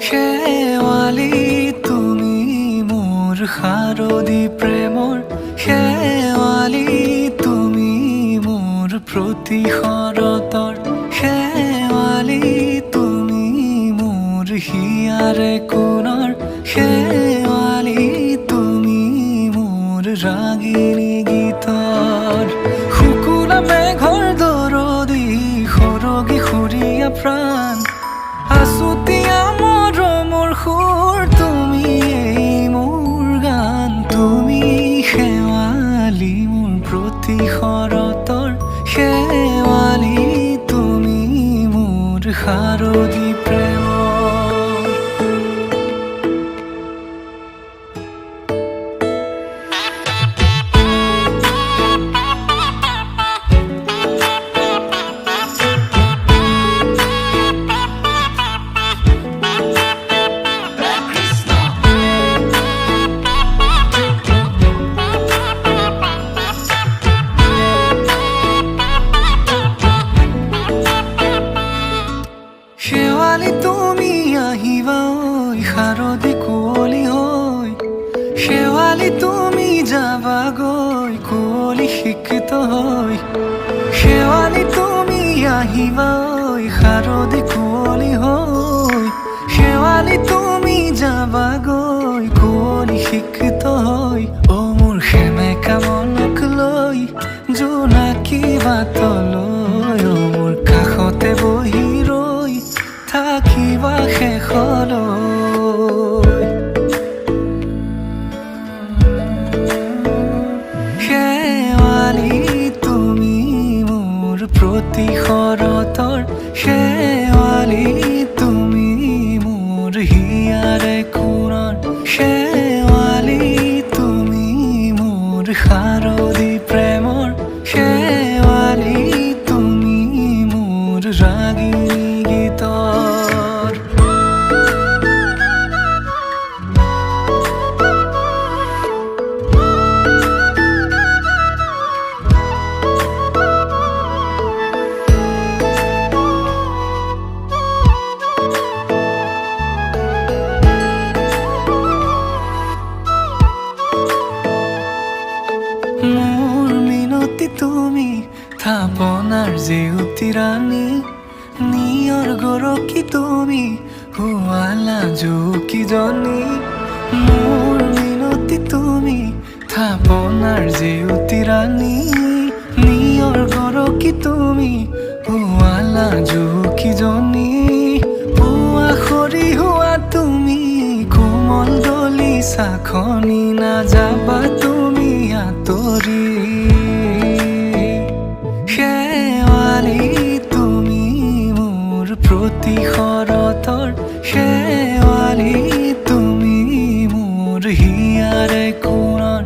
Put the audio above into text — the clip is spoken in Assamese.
শেৱালি তুমি মোৰ শাৰদী প্ৰেমৰ শেৱালি তুমি মোৰ প্ৰতি শৰতৰ শেৱালি তুমি মোৰ হিয়াৰে কোণৰ শেৱালি তুমি মোৰ ৰাগিনী গীতৰ শুকুলা মেঘৰ দৰদি সৰগী সুৰীয়া প্ৰাণ আছুতীয়া মৰমৰ সুৰ তুমি এই মোৰ গান তুমি শেৱালি মোৰ প্ৰতি শৰতৰ শেৱালি তুমি মোৰ শাৰদী প্ৰেমৰ শেৱালি তুমি আহিবা ঐ শাৰদী কুঁৱলী হৈ শেৱালি তুমি যাবাগৈ কুঁৱলী শিক্ষিত হৈ শেৱালি তুমি আহিবা ঐ শাৰদী কুঁৱলী হৈ শেৱালি তুমি যাবাগৈ কুঁৱলী শিক্ষিত হৈ অ মোৰ সেমেকা মনক লৈ জোনাকী বাটলৈ অ মোৰ কাষতে বহি ৰৈ থাকিবা শেষলৈ শেৱালি তুমি মোৰ প্ৰতি শৰতৰ শেৱালি তুমি মোৰ হিয়াৰে কোণৰ শেৱালি তুমি মোৰ শাৰদী প্ৰেমৰ শেৱালি তুমি মোৰ ৰাগিনী গীতৰ মোৰ মিনতি তুমি থাপনাৰ জেউতি ৰাণী নিয়ৰ গৰকী তুমি শুৱালা জুকিজনী মোৰ মিনতি তুমি থাপনাৰ জেউতি ৰাণী নিয়ৰ গৰকী তুমি শুৱালা জুকিজনী পুৱা খৰি হোৱা তুমি কোমল দলি চাখনি নাযাবা তুমি আঁতৰি শেৱালি তুমি মোৰ প্ৰতি শৰতৰ শেৱালি তুমি মোৰ হিয়াৰে কোণৰ